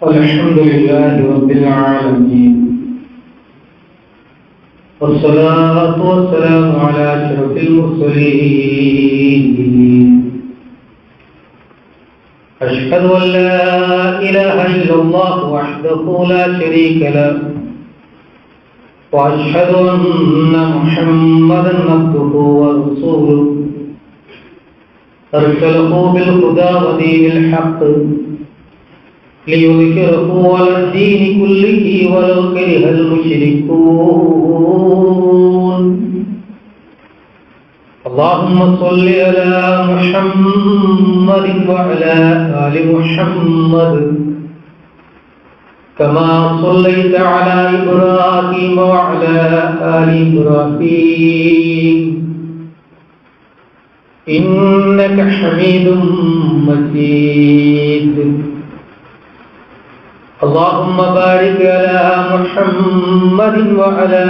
الحمد لله رب العالمين والصلاة والسلام على أشرف المرسلين أشهد أن لا إله إلا الله وحده لا شريك له وأشهد أن محمدا عبده ورسوله أرسله بالهدى ودين الحق ليظهره على الدين كله ولو كره المشركون اللهم صل على محمد وعلى آل محمد كما صليت على إبراهيم وعلى آل إبراهيم إنك حميد مجيد اللهم بارك على محمد وعلى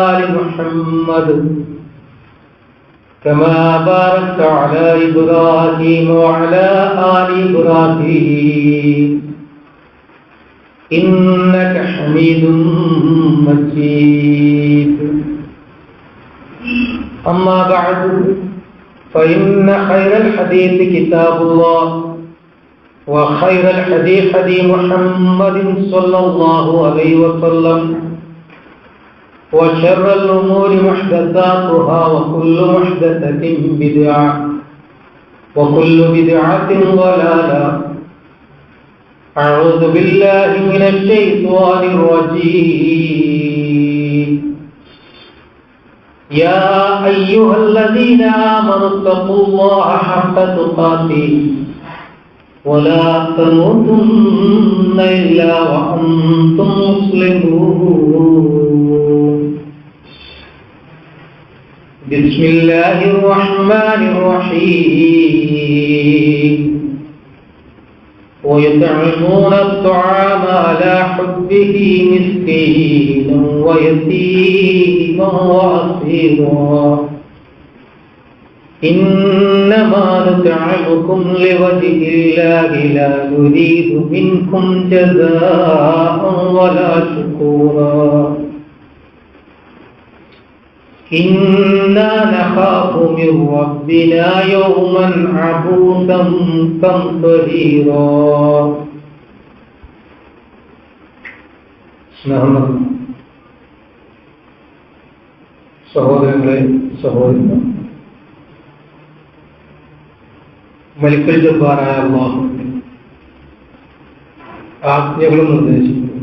آل محمد كما باركت على إبراهيم وعلى آل إبراهيم إنك حميد مجيد أما بعد فإن خير الحديث كتاب الله وخير الحديث هدي محمد صلى الله عليه وسلم وشر الأمور محدثاتها وكل محدثة بدعة وكل بدعة ضلالة أعوذ بالله من الشيطان الرجيم يا أيها الذين آمنوا اتقوا الله حق تقاته ولا تموتن إلا وأنتم مسلمون بسم الله الرحمن الرحيم ويطعمون الطعام على حبه مسكينا ويتيما وأسيرا إنما نطعمكم لوجه الله لا نريد منكم جزاء ولا شكورا إنا نخاف من ربنا يوما عبوسا قمطريرا സഹോദരങ്ങളെ സഹോദരന്മാർ, മലിക്കുൽ ജബ്ബാറായ അല്ലാഹുവിന്റെ ആജ്ഞകളും നിർദ്ദേശിക്കുന്നു.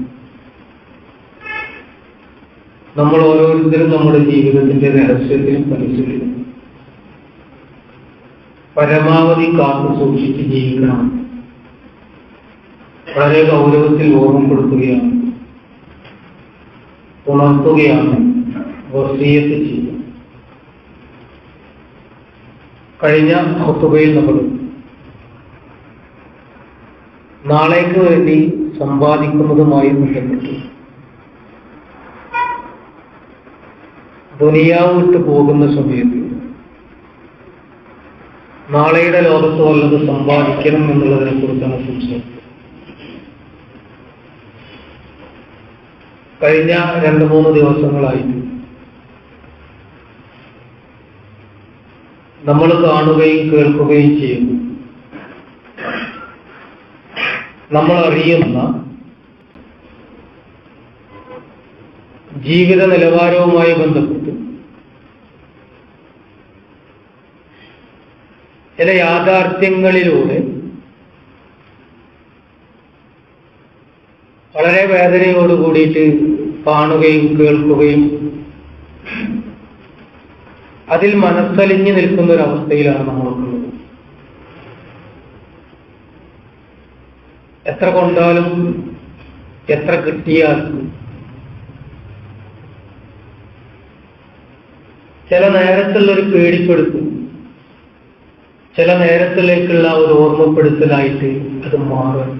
നമ്മൾ ഓരോരുത്തരും നമ്മുടെ ജീവിതത്തിന്റെ രഹസ്യത്തിലും പരിശീലിക്കണം. പരമാവധി കാത്തു സൂക്ഷിച്ച് ജീവിക്കണം. വളരെ ഗൗരവത്തിൽ ഓർമ്മപ്പെടുത്തുകയാണ്, ഉണർത്തുകയാണ്, വസിയത്ത് ചെയ്യുക. കഴിഞ്ഞ ഖുതുബയിൽ നമ്മൾ നാളേക്ക് വേണ്ടി സമ്പാദിക്കുന്നതുമായി ബന്ധപ്പെട്ടു ദുനിയാവ് വിട്ട് പോകുന്ന സമയത്ത് നാളെയുടെ ലോകത്ത് വല്ലത് സമ്പാദിക്കണം എന്നുള്ളതിനെ കുറിച്ചാണ് സംസാരിച്ചത്. കഴിഞ്ഞ 2-3 ദിവസങ്ങളായി നമ്മൾ കാണുകയും കേൾക്കുകയും ചെയ്യുന്നു, നമ്മൾ അറിയുന്ന ജീവിത നിലവാരവുമായി ബന്ധപ്പെട്ട് ചില യാഥാർത്ഥ്യങ്ങളിലൂടെ വളരെ വേദനയോട് കൂടിയിട്ട് കാണുകയും കേൾക്കുകയും അതിൽ മനസ്സലിഞ്ഞു നിൽക്കുന്ന ഒരവസ്ഥയിലാണ് നമ്മൾക്കുള്ളത്. എത്ര കൊണ്ടാലും എത്ര കിട്ടിയാലും ചില നേരത്തുള്ളൊരു പേടിപ്പെടുത്തും, ചില നേരത്തിലേക്കുള്ള ഒരു ഓർമ്മപ്പെടുത്തലായിട്ട് അത് മാറും.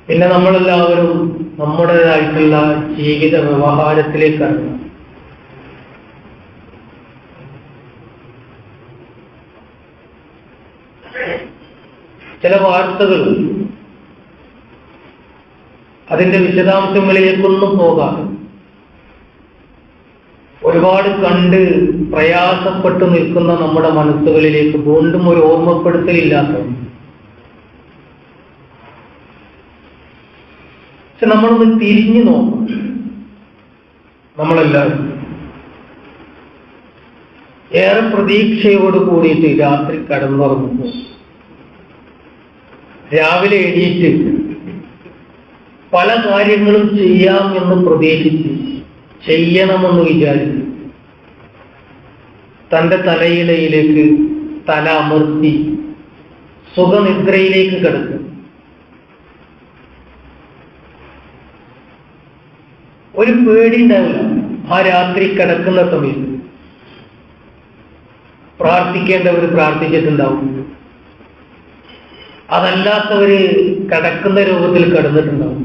പിന്നെ നമ്മളെല്ലാവരും നമ്മുടേതായിട്ടുള്ള ജീവിത വ്യവഹാരത്തിലേക്ക് ഇറങ്ങും. ചില വാർത്തകൾ അതിന്റെ വിശദാംശങ്ങളിലേക്കൊന്നും പോകാതെ ഒരുപാട് കണ്ട് പ്രയാസപ്പെട്ടു നിൽക്കുന്ന നമ്മുടെ മനസ്സുകളിലേക്ക് വീണ്ടും ഒരു ഓർമ്മപ്പെടുത്തലില്ലാത്ത, പക്ഷെ നമ്മളൊന്ന് തിരിഞ്ഞു നോക്കും. നമ്മളെല്ലാവരും ഏറെ പ്രതീക്ഷയോട് കൂടിയിട്ട് രാത്രി കടന്നുറങ്ങുമ്പോൾ രാവിലെ എണീറ്റ് പല കാര്യങ്ങളും ചെയ്യാം എന്ന് പ്രതീക്ഷിച്ച് ചെയ്യണമെന്ന് വിചാരിച്ച് തൻ്റെ തലയിലയിലേക്ക് തല അമർത്തി സുഖനിദ്രയിലേക്ക് കിടക്കും. ഒരു പേടി ഉണ്ടാവില്ല. ആ രാത്രി കിടക്കുന്ന സമയത്ത് പ്രാർത്ഥിക്കേണ്ടവർ പ്രാർത്ഥിച്ചിട്ടുണ്ടാവും, അതല്ലാത്തവര് കിടക്കുന്ന രൂപത്തിൽ കിടന്നിട്ടുണ്ടാവും.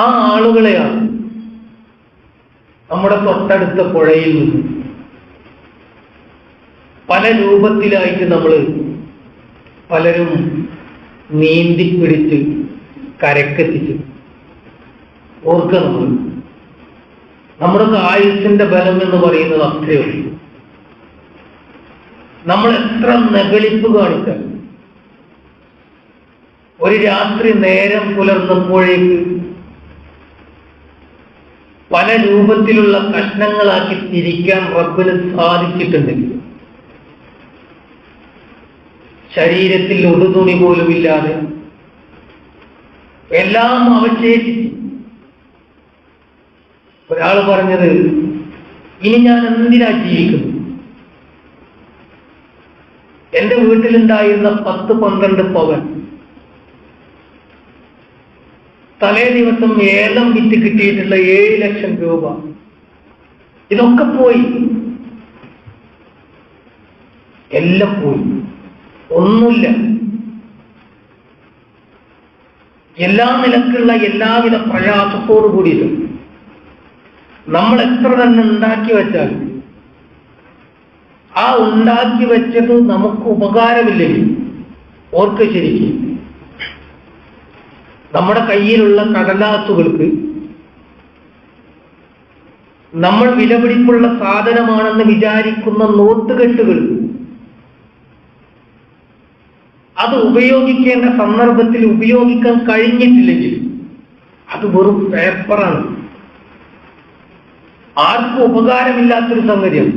ആ ആളുകളെയാണ് നമ്മുടെ തൊട്ടടുത്ത പുഴയിൽ നിന്ന് പല രൂപത്തിലായിട്ട് നമ്മൾ പലരും നീന്തിപ്പിടിച്ച് കരക്കെത്തിച്ചു. ഓർക്കുക, നമ്മുടെ ആയുസ്സിന്റെ ബലം എന്ന് പറയുന്നത് അത്രയേ ഉള്ളൂ. നമ്മൾ എത്ര നെഗളിപ്പ് കാണിച്ചാൽ ഒരു രാത്രി നേരം പുലർന്നപ്പോഴേക്ക് പല രൂപത്തിലുള്ള കഷ്ണങ്ങളാക്കി തിരിക്കാൻ റബ്ബിന് സാധിച്ചിട്ടുണ്ടെങ്കിൽ ശരീരത്തിൽ ഉടുതുണി പോലും ഇല്ലാതെ എല്ലാം അവശേഷിച്ച് ഒരാൾ പറഞ്ഞത്, ഇനി ഞാൻ എന്തിനാ ജീവിക്കുന്നു? എന്റെ വീട്ടിലുണ്ടായിരുന്ന 10-12 പവൻ തലേ ദിവസം ഏലം വിറ്റ് കിട്ടിയിട്ടുള്ള 7 ലക്ഷം രൂപ, ഇതൊക്കെ പോയി, എല്ലാം പോയി, ഒന്നുമില്ല. എല്ലാ നിലക്കുള്ള എല്ലാവിധ പ്രയാസത്തോടു കൂടിയിട്ട് നമ്മൾ എത്ര തന്നെ ഉണ്ടാക്കി വെച്ചാൽ ആ ഉണ്ടാക്കി വെച്ചത് നമുക്ക് ഉപകാരമില്ലെങ്കിൽ ഓർക്ക് ശരിക്കും നമ്മുടെ കയ്യിലുള്ള കടലാസുകൾക്ക് നമ്മൾ വിലപിടിപ്പുള്ള സാധനമാണെന്ന് വിചാരിക്കുന്ന നോട്ടുകെട്ടുകൾ അത് ഉപയോഗിക്കേണ്ട സന്ദർഭത്തിൽ ഉപയോഗിക്കാൻ കഴിഞ്ഞിട്ടില്ലെങ്കിൽ അത് വെറും പേപ്പറാണ്, ആർക്കും ഉപകാരമില്ലാത്തൊരു സംഗതിയാണ്.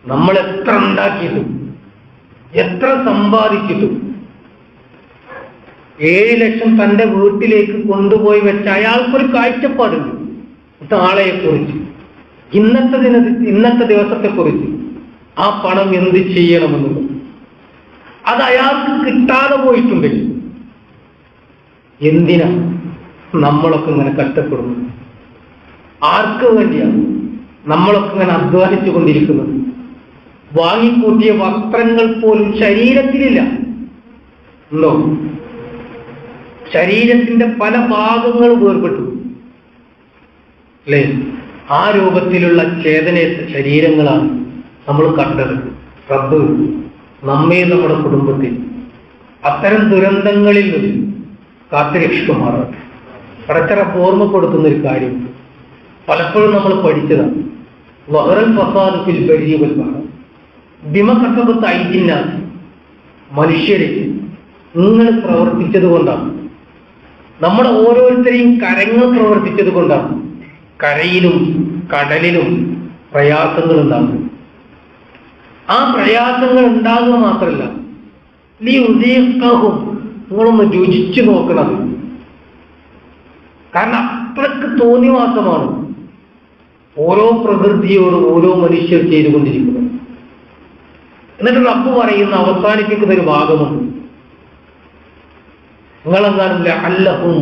നമ്മൾ എത്ര ഉണ്ടാക്കിയിട്ടും എത്ര സമ്പാദിച്ചിട്ടും 7 ലക്ഷം തൻ്റെ വീട്ടിലേക്ക് കൊണ്ടുപോയി വെച്ച അയാൾക്കൊരു കാഴ്ചപ്പാടുണ്ട് നാളെയെക്കുറിച്ച്, ഇന്നത്തെ ദിവസത്തെക്കുറിച്ച്. ആ പണം എന്ത് ചെയ്യണമെന്നുള്ളത് അത് അയാൾക്ക് കിട്ടാതെ പോയിട്ടുണ്ടെങ്കിൽ എന്തിനാ നമ്മളൊക്കെ ഇങ്ങനെ കഷ്ടപ്പെടുന്നു? ആർക്ക് വേണ്ടിയാണ് നമ്മളൊക്കെ ഇങ്ങനെ അധ്വാനിച്ചു കൊണ്ടിരിക്കുന്നത്? വാങ്ങിക്കൂട്ടിയ വസ്ത്രങ്ങൾ പോലും ശരീരത്തിലില്ല. ഉണ്ടോ? ശരീരത്തിന്റെ പല ഭാഗങ്ങൾ വേർപെട്ടു അല്ലേ? ആ രൂപത്തിലുള്ള ചേതനേറ്റ ശരീരങ്ങളാണ് നമ്മൾ കണ്ടത്. റബ്ബ് നമ്മെ നമ്മുടെ കുടുംബത്തിൽ അത്തരം ദുരന്തങ്ങളിൽ നിന്ന് കാത്തുരക്ഷിക്കുമാറാണ്. പടച്ചറപ്പ് ഓർമ്മപ്പെടുത്തുന്ന ഒരു കാര്യം പലപ്പോഴും നമ്മൾ പഠിച്ചതാണ്. വഹറൽ ഫസാദു ഫിൽ ബർരി വൽ ബഹർ ബിമ കസബത്ത് ഐദിന്നാസ്. മനുഷ്യരെ നിങ്ങൾ പ്രവർത്തിച്ചത് കൊണ്ടാണ്, നമ്മുടെ ഓരോരുത്തരെയും കരങ്ങൾ പ്രവർത്തിച്ചത് കൊണ്ടാണ് കരയിലും കടലിലും പ്രയാസങ്ങൾ ഉണ്ടാകുന്നത്. ആ പ്രയാസങ്ങൾ ഉണ്ടാകുക മാത്രമല്ല, നീ ഉദയക്കഹും നിങ്ങളൊന്ന് രുചിച്ചു നോക്കണം. കാരണം അത്രക്ക് തോന്നിവാസമാണ് ഓരോ പ്രകൃതിയോടും ഓരോ മനുഷ്യർ ചെയ്തുകൊണ്ടിരിക്കുന്നത്. എന്നിട്ട് റബ്ബ് പറയുന്ന അവസാനിപ്പിക്കുന്ന ഒരു ഭാഗമുണ്ട്, നിങ്ങളെങ്ങാനും ലഅല്ലഹും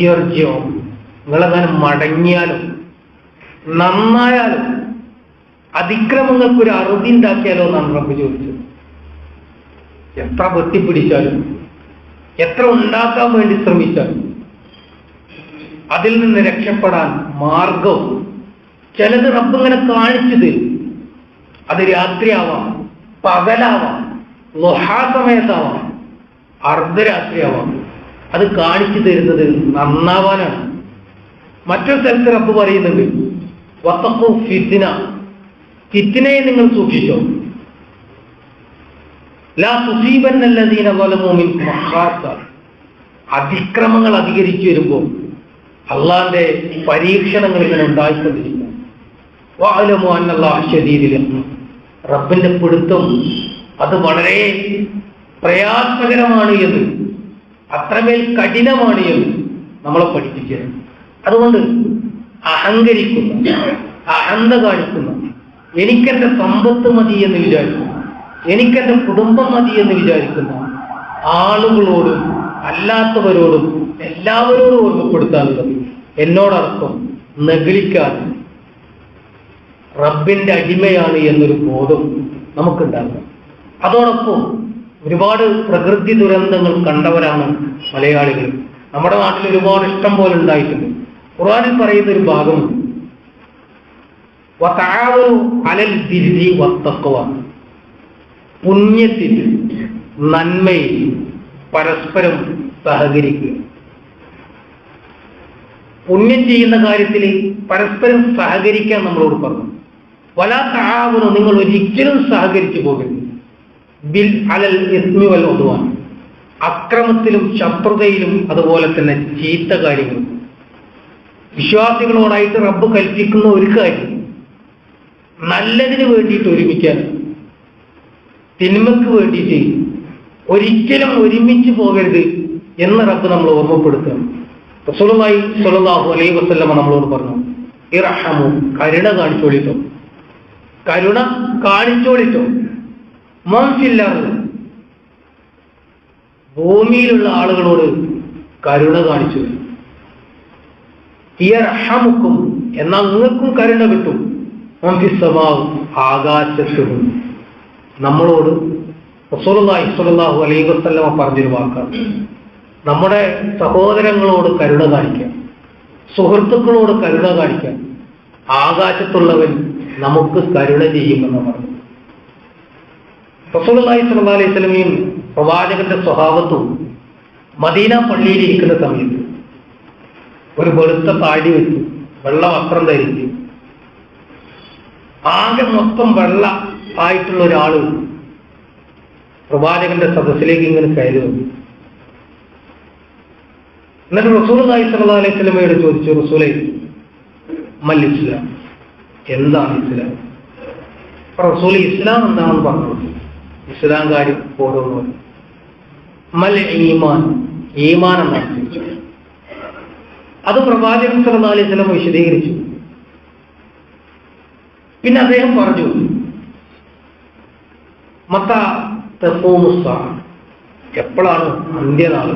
യർജിഊൻ, നിങ്ങളെങ്ങാനും മടങ്ങിയാലും നന്നായാലും അതിക്രമങ്ങൾക്കൊരു അറുതി ഉണ്ടാക്കിയാലോ എന്നാണ് റബ്ബ് ചോദിച്ചത്. എത്ര വെട്ടിപ്പിടിച്ചാലും എത്ര ഉണ്ടാക്കാൻ വേണ്ടി ശ്രമിച്ചാലും അതിൽ നിന്ന് രക്ഷപ്പെടാൻ മാർഗം ചിലത് റബ്ബ് ഇങ്ങനെ കാണിച്ചു തരും. അത് രാത്രിയാവാം, പകലാവാം, ളുഹാ സമയത്താവാം, അർദ്ധരാത്രിയാവാം. അത് കാണിച്ചു തരുന്നത് നന്നാവാനാണ്. മറ്റൊരു സ്ഥലത്ത് റബ്ബ് പറയുന്നുണ്ട്, വത്തഖു ഫിത്ന, ഫിത്നയെ നിങ്ങൾ സൂക്ഷിച്ചോ, ലാ തുസീബന്നല്ലദീന ളലമൂ മിൻകും ഖാസ്സ. അതിക്രമങ്ങൾ അധികരിച്ചു വരുമ്പോൾ അള്ളാന്റെ പരീക്ഷണങ്ങൾ ഇങ്ങനെ ഉണ്ടായിക്കൊണ്ടിരിക്കും. വഅലമു അന്നല്ലാഹ ശദീദുൽ ഇഖാബ്, റബ്ബിന്റെ പിടുത്തം അത് വളരെ പ്രയാസകരമാണ് എന്ന്, അത്രമേൽ കഠിനമാണ് എന്ന് നമ്മളെ പഠിപ്പിച്ചത്. അതുകൊണ്ട് അഹങ്കരിക്കുന്ന, അഹന്ത കാണിക്കുന്ന, എനിക്കെന്റെ സമ്പത്ത് മതി എന്ന് വിചാരിക്കുന്നു, എനിക്കെന്റെ കുടുംബം മതി എന്ന് വിചാരിക്കുന്ന ആളുകളോടും അല്ലാത്തവരോടും എല്ലാവരോടും ഓർമ്മപ്പെടുത്താനുള്ളത് എന്നോടർക്കം നഗളിക്കാതെ റബ്ബിന്റെ അടിമയാണ് എന്നൊരു ബോധം നമുക്കുണ്ടാകും. അതോടൊപ്പം ഒരുപാട് പ്രകൃതി ദുരന്തങ്ങൾ കണ്ടവരാണ് മലയാളികൾ. നമ്മുടെ നാട്ടിൽ ഒരുപാട് ഇഷ്ടം പോലെ ഉണ്ടായിട്ടുണ്ട്. ഖുർആനിൽ പറയുന്ന ഒരു ഭാഗമുണ്ട്, വതആവനു അലൽ ബിർരി വത്തഖ്വ, പുണ്യത്തിൽ നന്മയിൽ പരസ്പരം സഹകരിക്കുക. പുണ്യം ചെയ്യുന്ന കാര്യത്തിൽ പരസ്പരം സഹകരിക്കാൻ നമ്മളോട് പറഞ്ഞു. വലാ തആവനു, നിങ്ങൾ ഒരിക്കലും സഹകരിച്ചു പോകരുത്, ബിൽ അലൽ ഇസ്മി വൽ ഉദ്വാൻ, അക്രമത്തിലും ശത്രുതയിലും അതുപോലെ തന്നെ ചീത്ത കാര്യങ്ങളും. വിശ്വാസികളോടായിട്ട് റബ്ബ് കൽപ്പിക്കുന്ന ഒരു കാര്യം നല്ലതിന് വേണ്ടിയിട്ട് ഒരുമിക്കാൻ, തിന്മക്ക് വേണ്ടിയിട്ട് ഒരിക്കലും ഒരുമിച്ച് പോകരുത് എന്ന് റബ്ബ് നമ്മൾ ഓർമ്മപ്പെടുത്തുക. റസൂലുള്ളാഹി സ്വല്ലല്ലാഹു അലൈഹി വസല്ലമ നമ്മളോട് പറഞ്ഞു, ഇർഹമു, കരുണ കാണിച്ചോളിട്ടോ, കരുണ കാണിച്ചോളിട്ടോ, മൻ ഫിൽ അർദ്, ഭൂമിയിലുള്ള ആളുകളോട് കരുണ കാണിച്ചു. ഇർഹമുക്കും, എന്നാൽ നിങ്ങൾക്കും കരുണ കിട്ടും. മൻ ഫിസ് സമാ, ആകാശത്തും. നമ്മളോട് റസൂലുള്ളാഹി സ്വല്ലല്ലാഹു അലൈഹി വസല്ലമ പറഞ്ഞൊരു വാക്കാണ്, നമ്മുടെ സഹോദരങ്ങളോട് കരുണ കാണിക്കാം, സുഹൃത്തുക്കളോട് കരുണ കാണിക്കാം, ആകാശത്തുള്ളവൻ നമുക്ക് കരുണ ചെയ്യുമെന്ന് പറഞ്ഞു. റസൂലുള്ളാഹി സ്വല്ലല്ലാഹു അലൈഹി വസല്ലമയും പ്രവാചകന്റെ സ്വഭാവത്തും മദീന പള്ളിയിൽ ഇരിക്കുന്ന സമയത്ത് ഒരു വെളുത്ത താടി വെച്ച് വെള്ള വസ്ത്രം ധരിച്ച് ആകെ മൊത്തം വെള്ള ആയിട്ടുള്ള ഒരാള് പ്രവാചകന്റെ സദസ്സിലേക്ക് ഇങ്ങനെ കയറി വന്നു. എന്നിട്ട് റസൂലുള്ളാഹി സ്വല്ലല്ലാഹു അലൈഹി വസല്ലമയോട് ചോദിച്ചു, റസൂലേ മൽ ഇസ്ലാം, എന്താണ് ഇസ്ലാം? റസൂൽ ഇസ്ലാം എന്താണെന്ന് പറഞ്ഞു. ഇസ്ലാം കാര്യം ഓരോന്ന്. മൽ ഈമാൻ, ഈമാൻ എന്നാണ് ചോദിച്ചത്. അത് പ്രവാചകൻ സ്വല്ലല്ലാഹു അലൈഹി വസല്ലം വിശദീകരിച്ചു. പിന്നെ അദ്ദേഹം പറഞ്ഞു, മത്താ തഖൂമു സ്സാഅ, എപ്പോഴാണ് അന്ത്യനാൾ?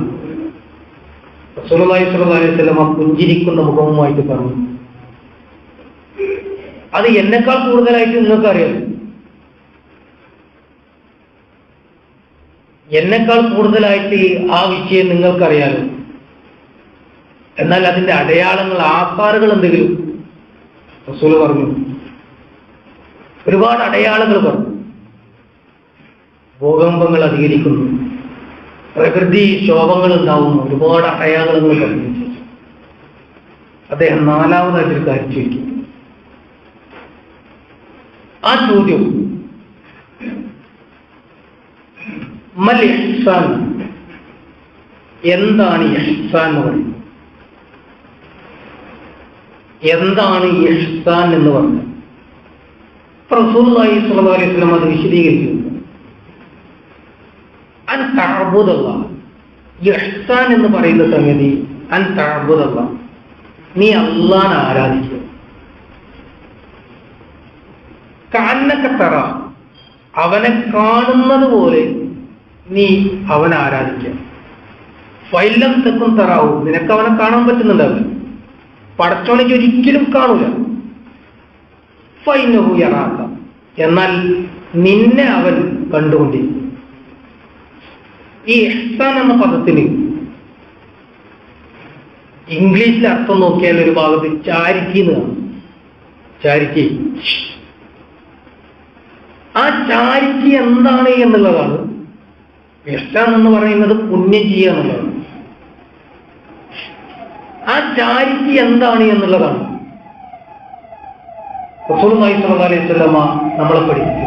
റസൂലുള്ളാഹി സ്വല്ലല്ലാഹു അലൈഹി വസല്ലം പുഞ്ചിരിക്കുന്ന മുഖവുമായിട്ട് പറഞ്ഞു, അത് എന്നെക്കാൾ കൂടുതലായിട്ട് നിങ്ങൾക്കറിയാം, എന്നെക്കാൾ കൂടുതലായിട്ട് ആ വിഷയം നിങ്ങൾക്കറിയാലോ. എന്നാൽ അതിന്റെ അടയാളങ്ങൾ, ആധാറുകൾ എന്തെങ്കിലും? റസൂൽ പറഞ്ഞു, ഒരുപാട് അടയാളങ്ങൾ പറഞ്ഞു. ഭൂകമ്പങ്ങൾ അധികരിക്കുന്നു, പ്രകൃതി ക്ഷോഭങ്ങൾ ഉണ്ടാവുന്നു, ഒരുപാട് അടയാളങ്ങൾ പറഞ്ഞു. അദ്ദേഹം നാലാമതായിട്ടൊരു കാര്യം ചോദിക്കും. ആ ചോദ്യം മൽ ഇഹ്സാൻ, എന്താണ് ഇഹ്സാൻ എന്ന് പറയുന്നത്? എന്താണ് ഇഹ്സാൻ എന്ന് പറഞ്ഞത്? റസൂലുള്ളാഹി സ്വല്ലല്ലാഹു അലൈഹി വസല്ലം അത് വിശദീകരിക്കുന്നു. അൻ തഅബുദല്ലാഹ്, ഇഹ്സാൻ എന്ന് പറയുന്ന സംഗതി അൻ തഅബുദല്ലാഹ്, നീ അല്ലാഹനെ ആരാധിക്കുക. കഅന്നക തറ, അവനെ കാണുന്നത് പോലെ നീ അവനെ ആരാധിക്കുക. ഫൈലം തകുൻ തറാവു, നിനക്ക് അവനെ കാണാൻ പറ്റുന്നുണ്ടാവില്ല, പടച്ചോണിക്ക് ഒരിക്കലും കാണൂല. ഫൈനഹു യറാക, എന്നാൽ നിന്നെ അവൻ കണ്ടുകൊണ്ടിരിക്കും. ഈ ഇഹ്സാൻ എന്ന പദത്തിന് ഇംഗ്ലീഷിലെ അർത്ഥം നോക്കിയാൽ ഒരു ഭാഗത്ത് ചാരിറ്റി എന്ന് കാണും. ചാരിറ്റി, ആ ചാരിറ്റി എന്താണ് എന്നുള്ളതാണ്. ഇഹ്സാൻ എന്ന് പറയുന്നത് പുണ്യം ചെയ്യുക എന്നുള്ളതാണ്. ആ ചാരിറ്റി എന്താണ് എന്നുള്ളതാണ് റസൂലുള്ളാഹി സ്വല്ലല്ലാഹു അലൈഹി വസല്ലമ നമ്മളെ പഠിപ്പിച്ചു.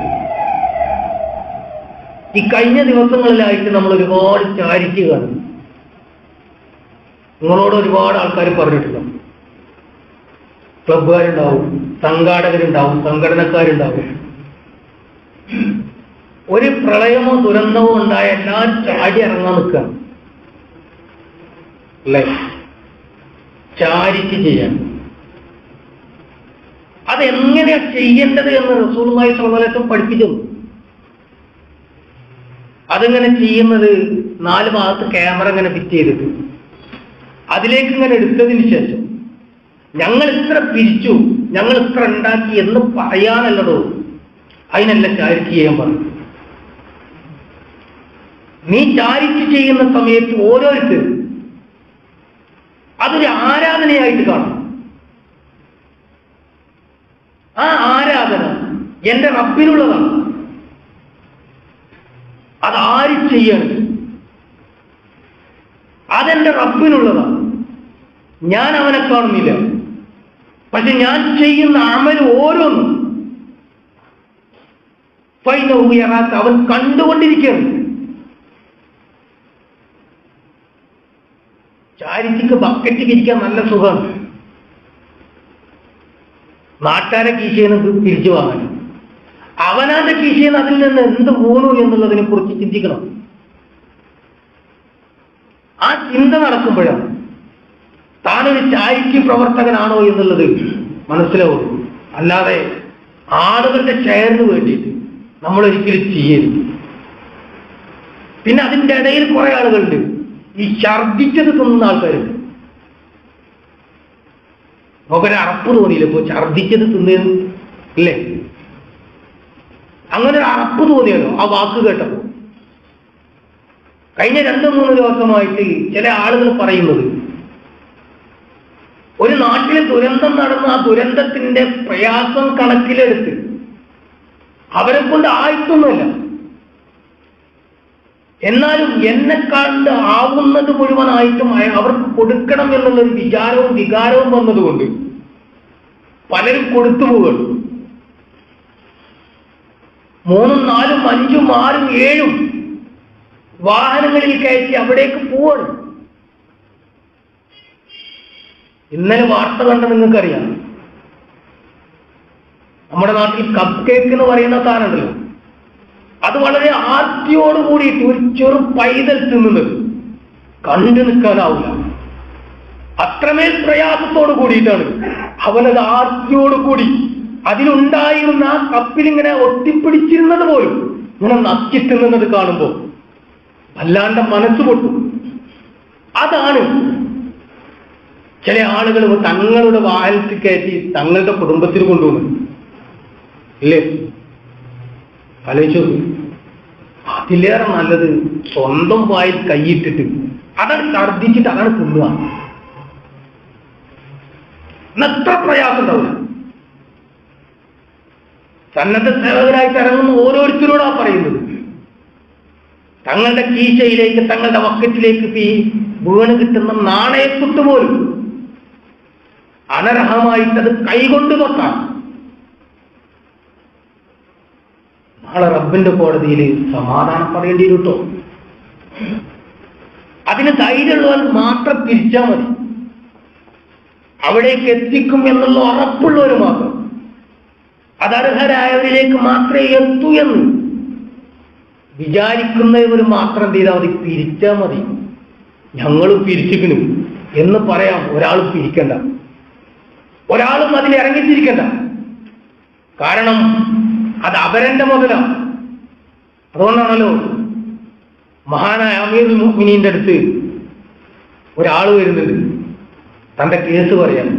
ഈ കഴിഞ്ഞ ദിവസങ്ങളിലായിട്ട് നമ്മൾ ഒരുപാട് ചാരിറ്റി കാണുന്നു. നിങ്ങളോട് ഒരുപാട് ആൾക്കാർ പറഞ്ഞിട്ടുണ്ടാവും. ക്ലബ്ബുകാരുണ്ടാവും, സംഘാടകരുണ്ടാവും, സംഘടനക്കാരുണ്ടാവും. ഒരു പ്രളയമോ ദുരന്തമോ ഉണ്ടായ എല്ലാവരും ചാടി ഇറങ്ങാൻ നിൽക്കുക അല്ലേ, ചാരിറ്റി ചെയ്യാൻ. അതെങ്ങനെയാ ചെയ്യേണ്ടത് എന്ന് റസൂലുള്ളാഹി സ്വല്ലല്ലാഹു അലൈഹി വസല്ലം പഠിപ്പിച്ചു. അതിങ്ങനെ ചെയ്യുന്നത് 4 ഭാഗത്ത് ക്യാമറ ഇങ്ങനെ ഫിറ്റ് ചെയ്തിട്ട് അതിലേക്ക് ഇങ്ങനെ എടുത്തതിന് ശേഷം ഞങ്ങൾ ഇത്ര പിരിച്ചു, ഞങ്ങൾ ഇത്ര ഉണ്ടാക്കി എന്ന് പറയാനല്ലതോ, അതിനല്ല ചാരിറ്റി ചെയ്യാൻ പറഞ്ഞു. നീ ചാരിറ്റി ചെയ്യുന്ന സമയത്ത് ഓരോരുത്തരും അതൊരു ആരാധനയായിട്ട് കാണും. ആ ആരാധന എന്റെ റബ്ബിനുള്ളതാണ്. അതാര് ചെയ്യണം? അതെന്റെ റബ്ബിനുള്ളതാണ്. ഞാൻ അവനെ കാണുന്നില്ല, പക്ഷെ ഞാൻ ചെയ്യുന്ന അമൽ ഓരോന്നും അവൻ കണ്ടുകൊണ്ടിരിക്കുകയാണ്. ചാരിറ്റിക്ക് ബക്കറ്റ് പിരിക്കാൻ നല്ല സുഖമാണ്. നാട്ടാരെ കീശയെന്ന് തിരിച്ചു വാങ്ങാൻ, അവനാന്റെ കീശയെന്ന് അതിൽ നിന്ന് എന്ത് വീണു എന്നുള്ളതിനെ കുറിച്ച് ചിന്തിക്കണം. ആ ചിന്ത നടക്കുമ്പോഴാണ് താനൊരു ചാരിറ്റി പ്രവർത്തകനാണോ എന്നുള്ളത് മനസ്സിലാവുള്ളൂ. അല്ലാതെ ആളുകളുടെ ഷെയറിന് വേണ്ടിയിട്ട് നമ്മളൊരിക്കലും ചെയ്യരുത്. പിന്നെ അതിൻ്റെ ഇടയിൽ കുറെ ആളുകളുണ്ട്, ഈ ഛർദിച്ചത് തിന്നുന്ന ആൾക്കാരുണ്ട്. നമുക്കൊരു അറപ്പ് തോന്നിയില്ല ഇപ്പൊ ഛർദിച്ചത് തിന്നേന്ന് ഇല്ലേ? അങ്ങനെ ഒരു അറപ്പ് തോന്നിയല്ലോ ആ വാക്ക് കേട്ടപ്പോ. കഴിഞ്ഞ 2-3 ദിവസമായിട്ട് ചില ആളുകൾ പറയുന്നത്, ഒരു നാട്ടിലെ ദുരന്തം നടന്ന ആ ദുരന്തത്തിന്റെ പ്രയാസം കണക്കിലെടുത്ത് അവരെ കൊണ്ട് ആയിട്ടൊന്നുമല്ല, എന്നാലും എന്നെ കണ്ട് ആവുന്നത് മുഴുവനായിട്ടും അവർക്ക് കൊടുക്കണം എന്നുള്ളൊരു വികാരവും വന്നതുകൊണ്ട് പലരും കൊടുത്തു പോവുകയാണ്. 3, 4, 5, 6, 7 വാഹനങ്ങളിൽ കയറ്റി അവിടേക്ക് പോവാണ്. ഇന്നലെ വാർത്ത കണ്ട നിങ്ങൾക്കറിയാം, നമ്മുടെ നാട്ടിൽ കപ്പ് കേക്ക് എന്ന് പറയുന്ന സാധനമുണ്ടല്ലോ, അത് വളരെ ആർത്തിയോട് കൂടിയിട്ട് ഒരു ചെറു പൈതൽ തിന്നുന്നത് കണ്ടു നിൽക്കാനാവില്ല. അത്രമേൽ പ്രയാസത്തോട് കൂടിയിട്ടാണ് അവനത് ആർത്തിയോട് കൂടി അതിലുണ്ടായിരുന്ന ആ കപ്പിൽ ഇങ്ങനെ ഒട്ടിപ്പിടിച്ചിരുന്നത് പോലും ഇങ്ങനെ നക്കി തിന്നുന്നത് കാണുമ്പോൾ അല്ലാണ്ട് മനസ്സ് പൊട്ടും. അതാണ് ചില ആളുകൾ തങ്ങളുടെ വാഹനത്തിൽ കയറ്റി തങ്ങളുടെ കുടുംബത്തിൽ കൊണ്ടുപോകുന്നത് ഇല്ലേ? ആലോചിച്ചു. അതിലേറെ നല്ലത് സ്വന്തം വായിൽ കൈയിട്ടിട്ട് അതാണ് ഛർദ്ദിച്ചിട്ട് അതാണ് തിന്നുക. എത്ര പ്രയാസം ഉണ്ടാവില്ല. സന്നദ്ധ സേവകരായിട്ട് ഇറങ്ങുന്ന ഓരോരുത്തരോടാ പറയുന്നത്, തങ്ങളുടെ കീശയിലേക്ക് തങ്ങളുടെ വക്കറ്റിലേക്ക് വീണ് കിട്ടുന്ന നാണയത്തുട്ട് പോലും അനർഹമായിട്ടത് കൈകൊണ്ട് തൊട്ടാൽ നാളെ റബ്ബിന്റെ കോടതിയിൽ സമാധാനം പറയേണ്ടി വരും കേട്ടോ. അതിന് ധൈര്യമുള്ളവർ മാത്രം തിരിച്ചാൽ മതി. അവിടേക്ക് എത്തിക്കും എന്നുള്ള ഉറപ്പുള്ളവർ മാത്രം, അതർഹരായവരിലേക്ക് മാത്രമേ എത്തൂ എന്ന് വിചാരിക്കുന്നവർ മാത്രം ചെയ്താൽ മതി, പിരിച്ചാൽ മതി. ഞങ്ങളും പിരിച്ചിരിക്കുന്നു എന്ന് പറയാം. ഒരാളും പിരിക്കണ്ട, ഒരാളും അതിൽ ഇറങ്ങിത്തിരിക്കണ്ട. കാരണം അത് അവരന്റെ മുതലാണ്. അതുകൊണ്ടാണല്ലോ മഹാനായ അമീറുൽ മുഅ്മിനീന്റെ അടുത്ത് ഒരാൾ വരുന്നത് തന്റെ കേസ് പറയാൻ.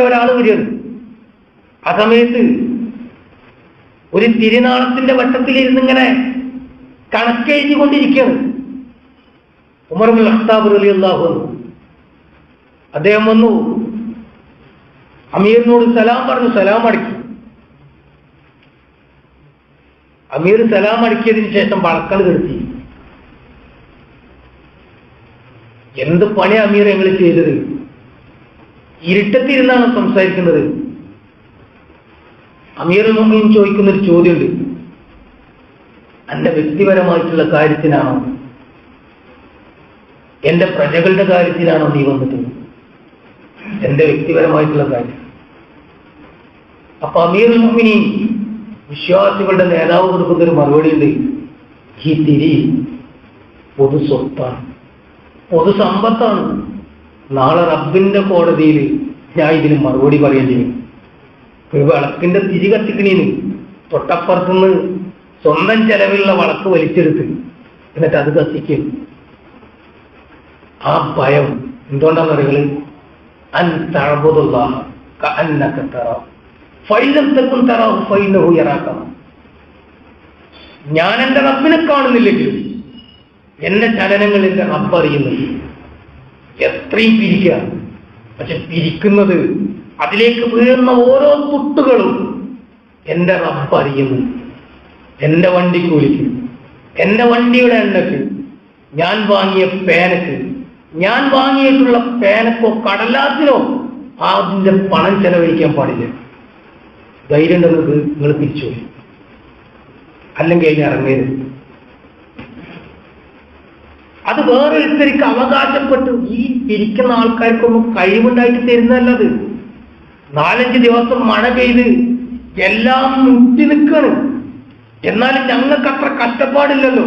ഒരാൾ വരികയാണ്. ആ സമയത്ത് ഒരു തിരുനാളത്തിന്റെ വട്ടത്തിലിരുന്ന് ഇങ്ങനെ കണക്കെഴുതിക്കൊണ്ടിരിക്കുകയാണ് ഉമർ ഇബ്നുൽ ഖത്താബ് റളിയല്ലാഹു അൻഹു. അദ്ദേഹം വന്നു, അമീറിനോട് സലാം പറഞ്ഞു, സലാം അടക്കി. അമീർ സലാം അടക്കിയതിന് ശേഷം വളക്കൾ കെടുത്തി. എന്ത് പണി അമീർ ഞങ്ങൾ ചെയ്തത്? ഇരുട്ടത്തിരുന്നാണ് സംസാരിക്കുന്നത്. അമീർ മുഅ്മിനീൻ ചോദിക്കുന്നൊരു ചോദ്യമുണ്ട്, എന്റെ വ്യക്തിപരമായിട്ടുള്ള കാര്യത്തിനാണോ, എന്റെ പ്രജകളുടെ കാര്യത്തിനാണോ നീ വന്നിട്ടുള്ളത്? എന്റെ വ്യക്തിപരമായിട്ടുള്ള കാര്യം. അപ്പൊ അമീറുൽ മുഅ്മിനീൻ വിശ്വാസികളുടെ നേതാവ് കൊടുക്കുന്നൊരു മറുപടി ഉണ്ട്, ഈ തിരി പൊതു സ്വത്താണ്, പൊതു സമ്പത്താണ്. നാളെ റബ്ബിന്റെ കോടതിയിൽ ഞാൻ ഇതിന് മറുപടി പറയേണ്ടി വരും. ഒരു വിളക്കിന്റെ തിരി കത്തിക്കണീന്ന് തൊട്ടപ്പുറത്തുനിന്ന് സ്വന്തം ചെലവിലുള്ള വിളക്ക് വലിച്ചെടുത്ത് എന്നിട്ട് അത് കത്തിക്കും. ആ ഭയം എന്തുകൊണ്ടാണെന്നറികള്, അൻ തഅബുദുല്ലാഹ കഅന്നക തറാഹു ഫഇൻ തകുൻ തറാഹു ഫഇന്നഹു യറാക. ഞാൻ എന്റെ റബ്ബിനെ കാണുന്നില്ലെങ്കിലും എന്റെ ചലനങ്ങൾ എന്റെ റബ്ബ് അറിയുന്നുണ്ട്. എത്രയും പിരിക്കുക, പക്ഷെ പിരിക്കുന്നത് അതിലേക്ക് വീഴുന്ന ഓരോ തുട്ടുകളും എന്റെ റബ്ബ് അറിയുന്നു. എന്റെ വണ്ടിക്കൂലിക്ക്, എന്റെ വണ്ടിയുടെ എണ്ണക്ക്, ഞാൻ വാങ്ങിയ പേനക്ക്, ഞാൻ വാങ്ങിയിട്ടുള്ള പേനക്കോ കടലാസിനോ അതിന്റെ പണം ചെലവഴിക്കാൻ പാടില്ല. ധൈര്യം ഉണ്ടെന്നത് നിങ്ങൾ തിരിച്ചു, അല്ലെങ്കിൽ അതിന് ഇറങ്ങരുത്. അത് വേറൊരുത്തർക്ക് അവകാശപ്പെട്ടു ഈ പിരിക്കുന്ന ആൾക്കാർക്കൊന്നും കഴിവുണ്ടായിട്ട് തരുന്നതല്ലത്. 4-5 ദിവസം മഴ പെയ്ത് എല്ലാം മുറ്റി നിൽക്കാണ്. എന്നാലും ഞങ്ങൾക്ക് അത്ര കഷ്ടപ്പാടില്ലല്ലോ,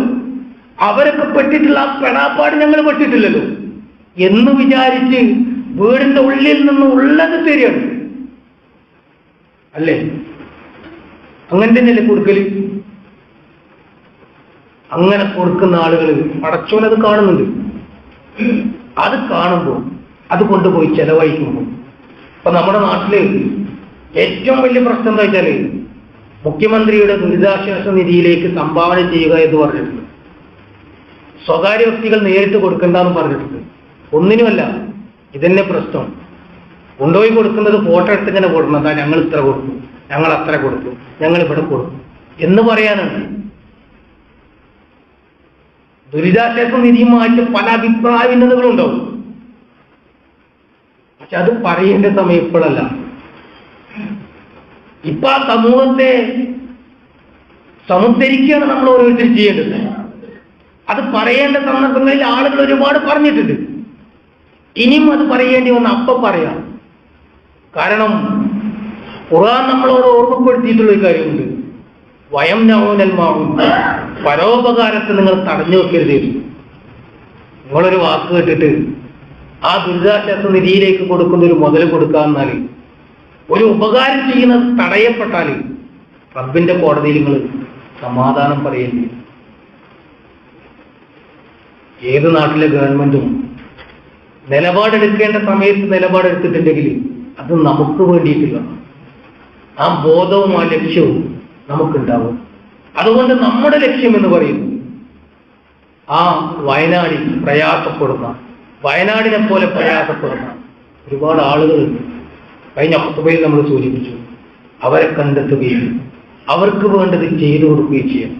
അവരൊക്കെ പെട്ടിട്ടുള്ള ആ പെടാപ്പാട് ഞങ്ങൾ പെട്ടിട്ടില്ലല്ലോ എന്ന് വിചാരിച്ച് വീടിന്റെ ഉള്ളിൽ നിന്ന് ഉള്ളത് തരികയാണ്. അല്ലേ? അങ്ങനെ തന്നെയല്ലേ കൊടുക്കല്? അങ്ങനെ കൊടുക്കുന്ന ആളുകൾ പടച്ചോനത് കാണുന്നുണ്ട്. അത് കാണുമ്പോൾ അത് കൊണ്ടുപോയി ചെലവഴിക്കുമ്പോൾ ഇപ്പൊ നമ്മുടെ നാട്ടില് ഏറ്റവും വലിയ പ്രശ്നം എന്താ വെച്ചാല്, മുഖ്യമന്ത്രിയുടെ ദുരിതാശ്വാസ നിധിയിലേക്ക് സംഭാവന ചെയ്യുക എന്ന് പറഞ്ഞിട്ടുണ്ട്. സ്വകാര്യ വ്യക്തികൾ നേരിട്ട് കൊടുക്കണ്ടെന്ന് പറഞ്ഞിട്ടുണ്ട്. ഒന്നിനുമല്ല, ഇതന്നെ പ്രശ്നം. കൊണ്ടുപോയി കൊടുക്കുന്നത് ഫോട്ടോ എടുത്ത് ഇങ്ങനെ കൊടുക്കണം, എന്താ ഞങ്ങൾ ഇത്ര കൊടുക്കും, ഞങ്ങൾ അത്ര കൊടുക്കും, ഞങ്ങൾ ഇവിടെ കൊടുക്കും എന്ന് പറയാനാണ്. ദുരിതാശ്വാസ നിധിയുമായിട്ട് പല അഭിപ്രായ ഭിന്നതകളുണ്ടാവും. പക്ഷെ അത് പറയേണ്ട സമയം ഇപ്പോഴല്ല. ഇപ്പൊ ആ സമൂഹത്തെ സമുദ്ധരിക്കുകയാണ് നമ്മൾ ഓരോരുത്തരും ചെയ്യേണ്ടത്. അത് പറയേണ്ട സന്ദർഭങ്ങളിൽ ആളുകൾ ഒരുപാട് പറഞ്ഞിട്ടുണ്ട്. ഇനിയും അത് പറയേണ്ടി വന്ന അപ്പം പറയാം. കാരണം ഖുർആൻ നമ്മളോട് ഓർമ്മപ്പെടുത്തിയിട്ടുള്ള ഒരു കാര്യമുണ്ട്, വയം നൗനൽ മാഊൻ, പരോപകാരത്തെ നിങ്ങൾ തടഞ്ഞു വെക്കരുത്. നിങ്ങളൊരു വാക്ക് കേട്ടിട്ട് ആ ദുരിതാശ്വാസ നിധിയിലേക്ക് കൊടുക്കുന്ന ഒരു മുതൽ കൊടുക്കാന്നാൽ, ഒരു ഉപകാരം ചെയ്യുന്നത് തടയപ്പെട്ടാൽ റബ്ബിന്റെ കോടതിയിൽ നിങ്ങൾ സമാധാനം പറയേണ്ടി. ഏത് നാട്ടിലെ ഗവൺമെന്റും നിലപാടെടുക്കേണ്ട സമയത്ത് നിലപാടെടുത്തിട്ടുണ്ടെങ്കിൽ അത് നമുക്ക് വേണ്ടിയിട്ടില്ല. ആ ബോധവും ആ ലക്ഷ്യവും നമുക്കുണ്ടാവും. അതുകൊണ്ട് നമ്മുടെ ലക്ഷ്യം എന്ന് പറയുന്നത് ആ വയനാടിൽ പ്രയാസപ്പെടുന്ന, വയനാടിനെ പോലെ പ്രയാസപ്പെടുന്ന ഒരുപാട് ആളുകളുണ്ട്. കഴിഞ്ഞ ഖുതുബയിൽ നമ്മൾ സൂചിപ്പിച്ചു. അവരെ കണ്ടെത്തുകയും അവർക്ക് വേണ്ടത് ചെയ്തു കൊടുക്കുകയും ചെയ്യും.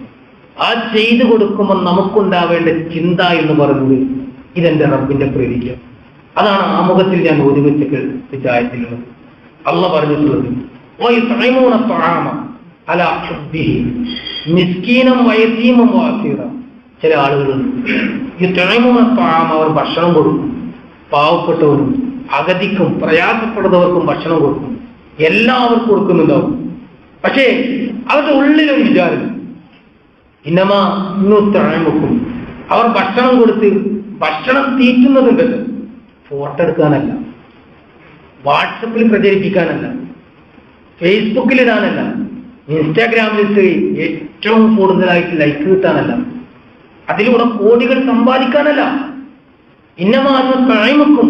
ആ ചെയ്തു കൊടുക്കുമ്പോൾ നമുക്കുണ്ടാവേണ്ട ചിന്ത എന്ന് പറയുന്നത് ഇതെന്റെ റബ്ബിന്റെ പ്രീതിക്ക്. അതാണ് ആമുഖത്തിൽ ഞാൻ ഓതിവെച്ച ആയത്തിലുള്ളത്. അള്ളാഹ് പറഞ്ഞിട്ടുള്ളത് ചില ആളുകളുണ്ട് അവർ ഭക്ഷണം കൊടുക്കും, പാവപ്പെട്ടവരും അഗതിക്കും പ്രയാസപ്പെടുന്നവർക്കും ഭക്ഷണം കൊടുക്കും, എല്ലാവർക്കും കൊടുക്കുന്നുണ്ടാവും. പക്ഷേ അവരുടെ ഉള്ളിലൊരു വിചാരം, ഇന്നമാ വെക്കും. അവർ ഭക്ഷണം കൊടുത്ത് ഭക്ഷണം തീറ്റുന്നതുണ്ടല്ലോ, ഫോട്ടോ എടുക്കാനല്ല, വാട്സപ്പിൽ പ്രചരിപ്പിക്കാനല്ല, ഫേസ്ബുക്കിലിടാനല്ല, ഇൻസ്റ്റാഗ്രാമിലിട്ട് ഏറ്റവും കൂടുതലായിട്ട് ലൈക്ക് കിട്ടാനല്ല, അതിലൂടെ കോടികൾ സമ്പാദിക്കാനല്ല. ഇന്നമാന്ന് പ്രായമുക്കും